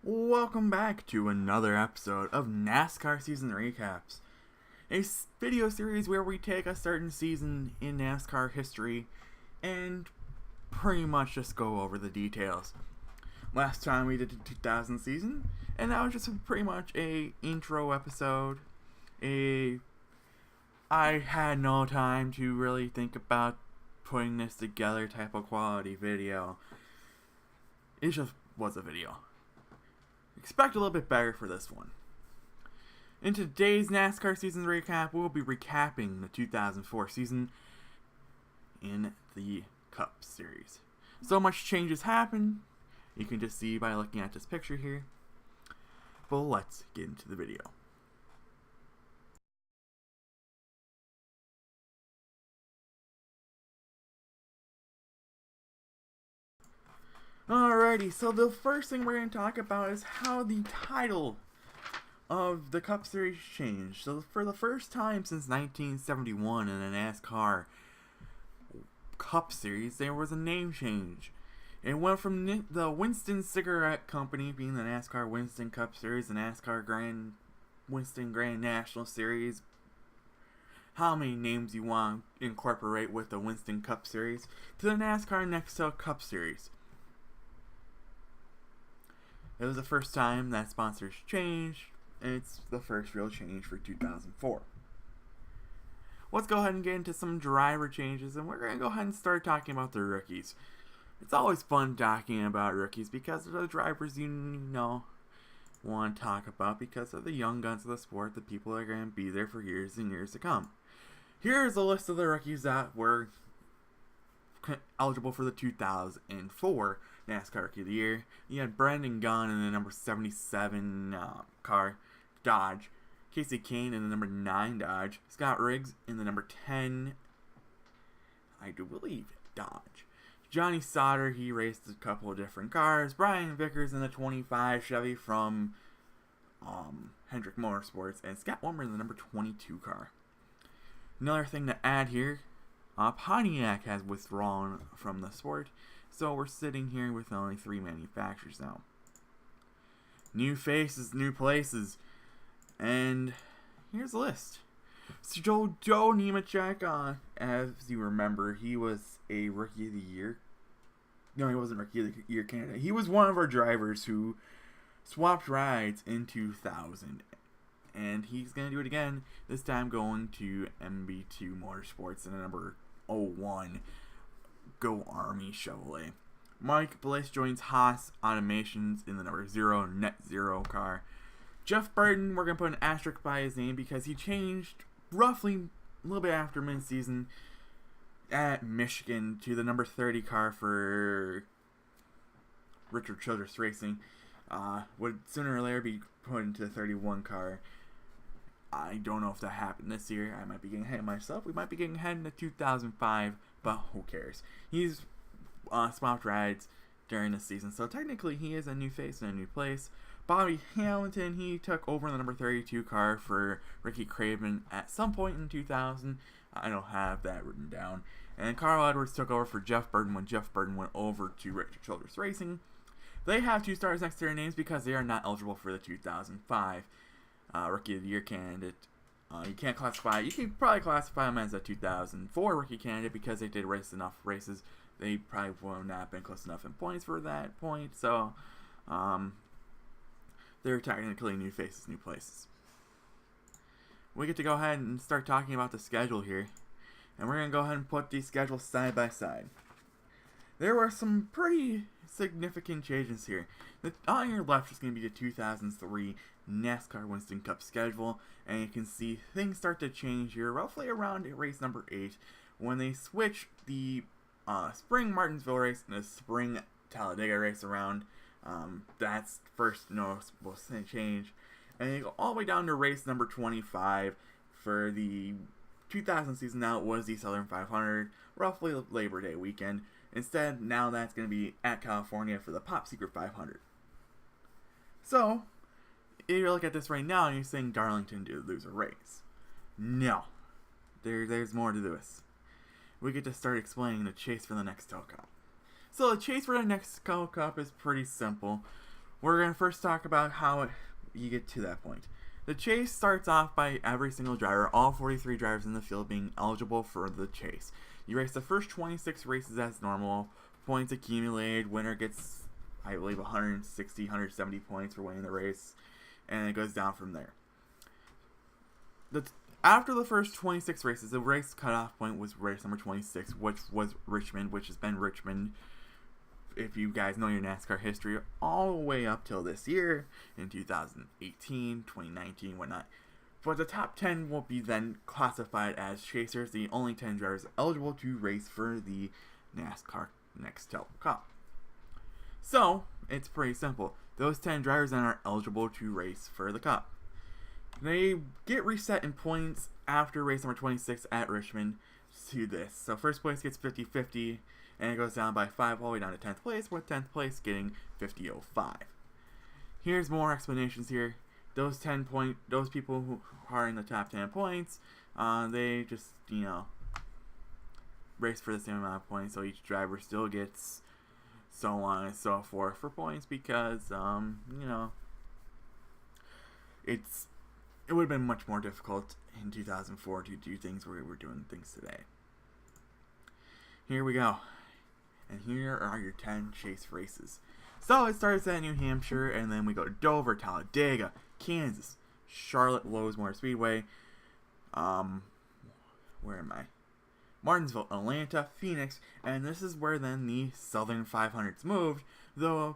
Welcome back to another episode of NASCAR Season Recaps, a video series where we take a certain season in NASCAR history and pretty much just go over the details. Last time we did the 2000 season, and that was just pretty much a intro episode. I had no time to really think about putting this together type of quality video. It just was a video. Expect a little bit better for this one. In today's NASCAR season recap, we'll be recapping the 2004 season in the Cup Series. So much changes happened. You can just see by looking at this picture here. But let's get into the video. Alrighty, so the first thing we're going to talk about is how the title of the Cup Series changed. So for the first time since 1971 in a NASCAR Cup Series, there was a name change. It went from the Winston Cigarette Company being the NASCAR Winston Cup Series, the NASCAR Winston Grand National Series, how many names you want to incorporate with the Winston Cup Series, to the NASCAR Nextel Cup Series. It was the first time that sponsors changed, and it's the first real change for 2004. Let's go ahead and get into some driver changes, and we're going to go ahead and start talking about the rookies. It's always fun talking about rookies because they're the drivers you want to talk about, because of the young guns of the sport, the people that are going to be there for years and years to come. Here's a list of the rookies that were eligible for the 2004 NASCAR Rookie of the Year. You had Brandon Gunn in the number 77 car, Dodge. Casey Kane in the number 9 Dodge. Scott Riggs in the number 10, I do believe, Dodge. Johnny Sauter, he raced a couple of different cars. Brian Vickers in the 25 Chevy from Hendrick Motorsports. And Scott Womer in the number 22 car. Another thing to add here, Pontiac has withdrawn from the sport, so we're sitting here with only 3 manufacturers now. New faces, new places, and here's a list. So Joe Nemechek, as you remember, he was a Rookie of the Year. No, he wasn't Rookie of the Year candidate. He was one of our drivers who swapped rides in 2000. And he's going to do it again, this time going to MB2 Motorsports in the number 01 Go Army Chevrolet. Mike Bliss joins Haas Automations in the number 0 Net Zero car. Jeff Burton, we're going to put an asterisk by his name because he changed roughly a little bit after mid-season at Michigan to the number 30 car for Richard Childress Racing. Would sooner or later be put into the 31 car. I don't know if that happened this year. I might be getting ahead of myself. We might be getting ahead in the 2005, but who cares? He's swapped rides during the season, so technically he is a new face in a new place. Bobby Hamilton, he took over the number 32 car for Ricky Craven at some point in 2000. I don't have that written down. And Carl Edwards took over for Jeff Burton when Jeff Burton went over to Richard Childress Racing. They have 2 stars next to their names because they are not eligible for the 2005 Rookie of the Year candidate. You can't classify. You can probably classify them as a 2004 rookie candidate because they did race enough races. They probably would not have been close enough in points for that point. So, they're technically new faces, new places. We get to go ahead and start talking about the schedule here, and we're gonna go ahead and put these schedules side by side. There were some pretty significant changes here. On your left is going to be the 2003 NASCAR Winston Cup schedule, and you can see things start to change here roughly around race number 8 when they switch the spring Martinsville race and the spring Talladega race around. That's first noticeable change, and you go all the way down to race number 25 for the 2000 season. Now it was the Southern 500, roughly Labor Day weekend. Instead, now that's going to be at California for the Pop Secret 500. So, if you look at this right now and you're saying Darlington did lose a race. No. There's more to this. We get to start explaining the chase for the Nextel Cup. So the chase for the Nextel Cup is pretty simple. We're going to first talk about how you get to that point. The chase starts off by every single driver, all 43 drivers in the field, being eligible for the chase. You race the first 26 races as normal, points accumulated, winner gets, I believe, 160, 170 points for winning the race, and it goes down from there. After the first 26 races, the race cutoff point was race number 26, which was Richmond, which has been Richmond, if you guys know your NASCAR history, all the way up till this year, in 2018, 2019, whatnot. But the top 10 will be then classified as chasers, the only 10 drivers eligible to race for the NASCAR Cup. So, it's pretty simple. Those 10 drivers then are eligible to race for the Cup. They get reset in points after race number 26 at Richmond to this. So first place gets 50-50, and it goes down by 5 all the way down to 10th place, with 10th place getting 50-05. Here's more explanations here. Those people who are in the top 10 points, they just, race for the same amount of points, so each driver still gets so on and so forth for points because, it would have been much more difficult in 2004 to do things where we were doing things today. Here we go. And here are your 10 chase races. So it starts at New Hampshire, and then we go to Dover, Talladega, Kansas, Charlotte, Lowe's Motor Speedway, where am I? Martinsville, Atlanta, Phoenix, and this is where then the Southern 500s moved, the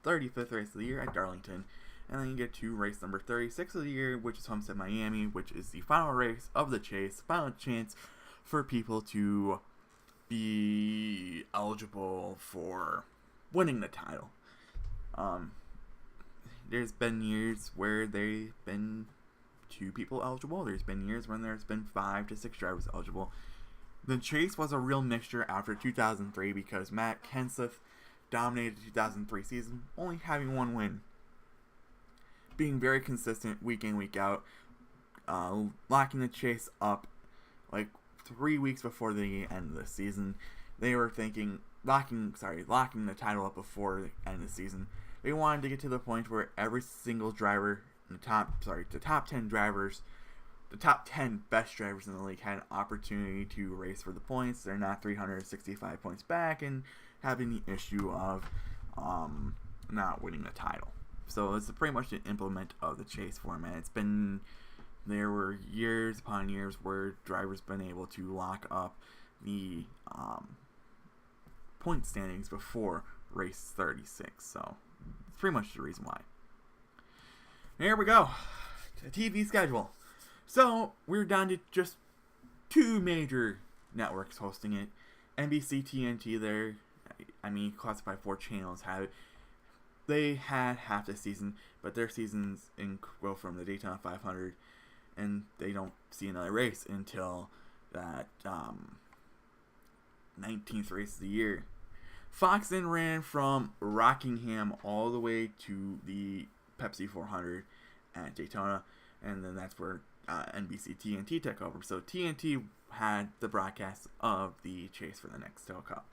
35th race of the year at Darlington. And then you get to race number 36 of the year, which is Homestead, Miami, which is the final race of the chase, final chance for people to be eligible for winning the title. There's been years where there's been 2 people eligible. There's been years when there's been 5 to 6 drivers eligible. The chase was a real mixture after 2003 because Matt Kenseth dominated the 2003 season, only having 1 win. Being very consistent week in, week out, locking the chase up like 3 weeks before the end of the season. They were thinking locking the title up before the end of the season. They wanted to get to the point where every single driver in the top 10 drivers, the top 10 best drivers in the league had an opportunity to race for the points. They're not 365 points back and having the issue of not winning the title. So it's pretty much an implement of the chase format. There were years upon years where drivers been able to lock up the point standings before race 36. So it's pretty much the reason why. Here we go. The TV schedule. So we're down to just 2 major networks hosting it. NBC, TNT there. classified 4 channels have it. They had half the season, but their seasons go from the Daytona 500, and they don't see another race until that 19th race of the year. Fox then ran from Rockingham all the way to the Pepsi 400 at Daytona, and then that's where NBC TNT took over. So TNT had the broadcast of the chase for the NASCAR Cup.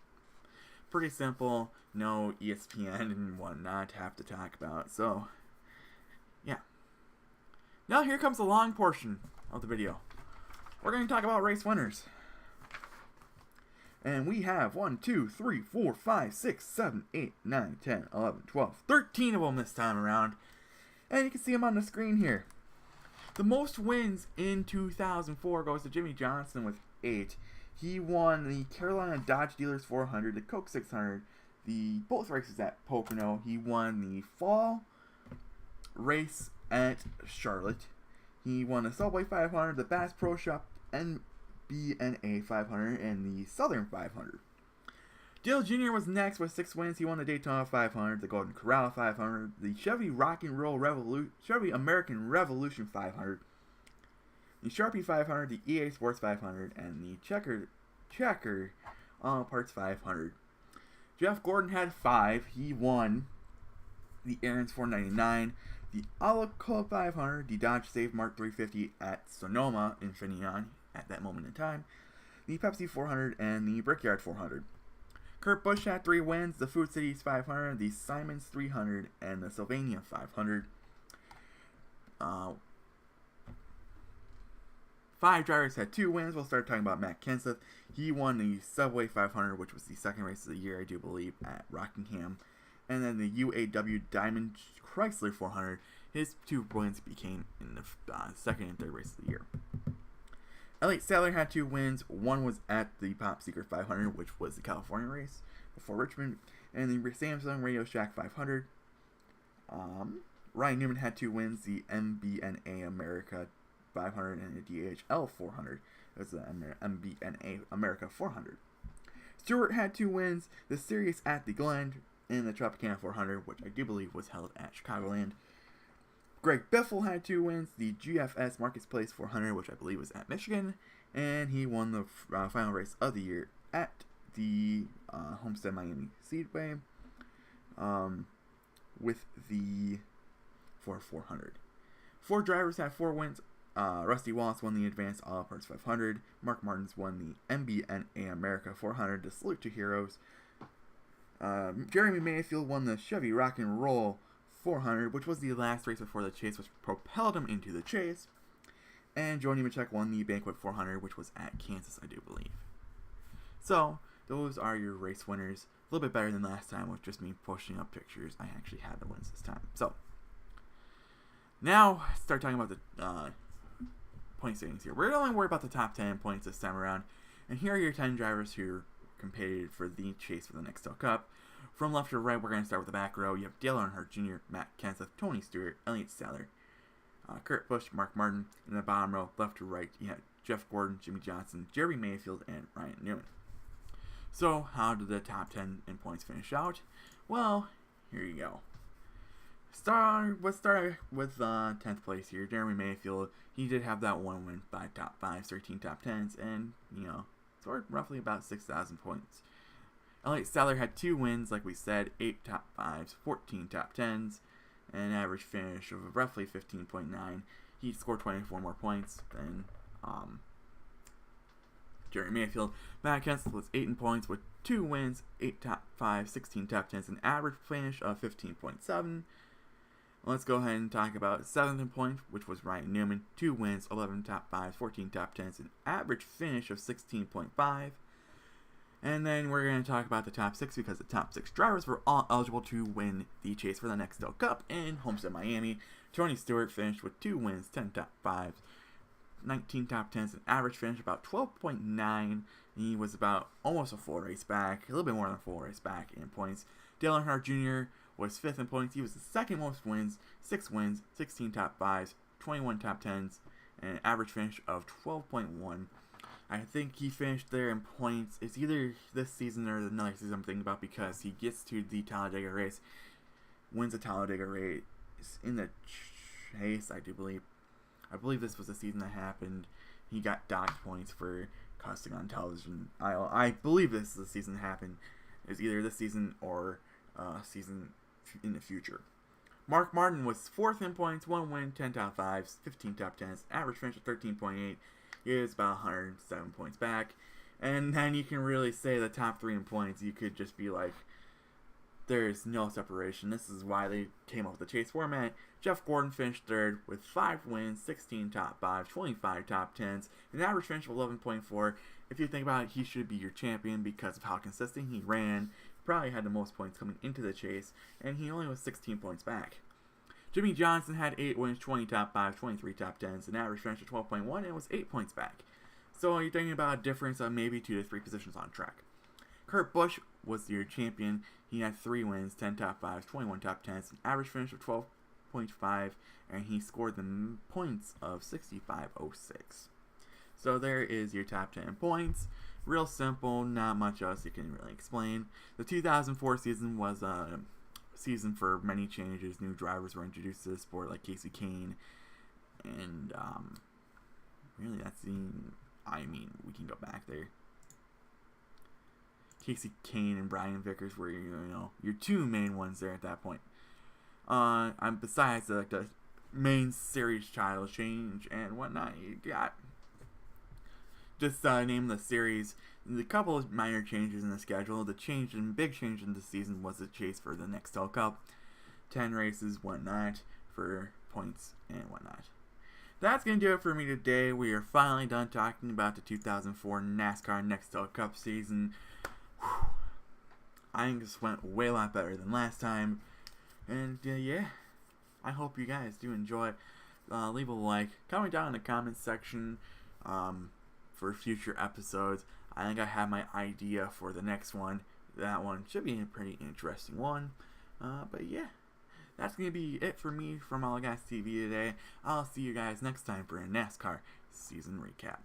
Pretty simple, no ESPN and whatnot to have to talk about. So, yeah. Now here comes the long portion of the video. We're going to talk about race winners. And we have 1, 2, 3, 4, 5, 6, 7, 8, 9, 10, 11, 12, 13 of them this time around. And you can see them on the screen here. The most wins in 2004 goes to Jimmy Johnson with 8. He won the Carolina Dodge Dealers 400, the Coke 600, both races at Pocono. He won the fall race at Charlotte. He won the Subway 500, the Bass Pro Shop NBNA 500, and the Southern 500. Dale Jr. was next with 6 wins. He won the Daytona 500, the Golden Corral 500, the Chevy American Revolution 500, the Sharpie 500, the EA Sports 500, and the Checker Parts 500. Jeff Gordon had 5. He won the Aaron's 499, the Alacoa 500, the Dodge Save Mark 350 at Sonoma in Finian at that moment in time, the Pepsi 400, and the Brickyard 400. Kurt Busch had 3 wins, the Food Cities 500, the Simons 300, and the Sylvania 500. 5 drivers had 2 wins. We'll start talking about Matt Kenseth. He won the Subway 500, which was the second race of the year, I do believe, at Rockingham. And then the UAW Diamond Chrysler 400, his 2 wins became in the second and third race of the year. Elliott Sadler had 2 wins. One was at the Pop Secret 500, which was the California race before Richmond, and the Samsung Radio Shack 500. Ryan Newman had 2 wins, the MBNA America 500 and the DHL 400. It was the MBNA America 400. Stewart had 2 wins, the Sirius at the Glen and the Tropicana 400, which I do believe was held at Chicagoland. Greg Biffle had 2 wins, the GFS Marketplace 400, which I believe was at Michigan, and he won the final race of the year at the Homestead Miami Speedway with the Ford 400. 4 drivers had 4 wins. Rusty Wallace won the Advanced All Parts 500. Mark Martins won the MBNA America 400. To salute to heroes. Jeremy Mayfield won the Chevy Rock and Roll 400, which was the last race before the chase, which propelled him into the chase. And Joe Nemechek won the Banquet 400, which was at Kansas, I do believe. So, those are your race winners. A little bit better than last time with just me pushing up pictures. I actually had the wins this time. So, now, start talking about the point standings here. We're going to only worry about the top 10 points this time around. And here are your 10 drivers who competed for the chase for the NASCAR Cup. From left to right, we're going to start with the back row. You have Dale Earnhardt Jr., Matt Kenseth, Tony Stewart, Elliott Sadler, Kurt Busch, Mark Martin. In the bottom row, left to right, you have Jeff Gordon, Jimmy Johnson, Jerry Mayfield, and Ryan Newman. So, how did the top 10 in points finish out? Well, here you go. Let's start with 10th place here. Jeremy Mayfield, he did have that 1 win, 5 top 5s, 13 top 10s, and, scored roughly about 6,000 points. Elliott Sadler had 2 wins, like we said, 8 top 5s, 14 top 10s, and an average finish of roughly 15.9. He scored 24 more points than Jerry Mayfield. Matt Kenseth was 8 in points with 2 wins, 8 top 5s, 16 top 10s, an average finish of 15.7. Let's go ahead and talk about 7th in points, which was Ryan Newman. 2 wins, 11 top 5s, 14 top 10s, an average finish of 16.5. And then we're going to talk about the top 6 because the top 6 drivers were all eligible to win the chase for the NASCAR Cup in Homestead, Miami. Tony Stewart finished with 2 wins, 10 top 5s, 19 top 10s, an average finish about 12.9. He was about almost a full race back, a little bit more than a full race back in points. Dale Earnhardt Jr. was 5th in points. He was the second most wins, 6 wins, 16 top 5s, 21 top 10s, and an average finish of 12.1. I think he finished there in points. It's either this season or another season I'm thinking about because he gets to the Talladega race, wins the Talladega race in the chase, I do believe. I believe this was the season that happened. He got docked points for cussing on television. I believe this is the season that happened. It's either this season or season in the future. Mark Martin was 4th in points, 1 win, 10 top 5s, 15 top 10s, average finish of 13.8. He is about 107 points back. And then you can really say the top 3 in points, you could just be like, there's no separation. This is why they came up with the chase format. Jeff Gordon finished 3rd with 5 wins, 16 top 5s, 25 top 10s, an average finish of 11.4. If you think about it, he should be your champion because of how consistent he ran. Probably had the most points coming into the chase, and he only was 16 points back. Jimmy Johnson had 8 wins, 20 top 5s, 23 top 10s, an average finish of 12.1, and was 8 points back. So you're thinking about a difference of maybe 2 to 3 positions on track. Kurt Busch was your champion. He had 3 wins, 10 top 5s, 21 top 10s, an average finish of 12.5, and he scored the points of 65.06. So there is your top 10 points. Real simple, not much else you can really explain. The 2004 season was a season for many changes. New drivers were introduced to the sport, like Casey Kane, and really that's the. I mean, we can go back there. Casey Kane and Brian Vickers were your 2 main ones there at that point. Besides the main series title change and whatnot, you got just name the series The couple of minor changes in the schedule. The big change in the season was the chase for the NASCAR Cup. 10 races, whatnot, for points and whatnot. That's going to do it for me today. We are finally done talking about the 2004 NASCAR NASCAR Cup season. Whew. I think this went way a lot better than last time. And yeah, I hope you guys do enjoy it. Leave a like. Comment down in the comments section for future episodes. I think I have my idea for the next one. That one should be a pretty interesting one. But yeah, that's going to be it for me from All Gas TV today. I'll see you guys next time for a NASCAR season recap.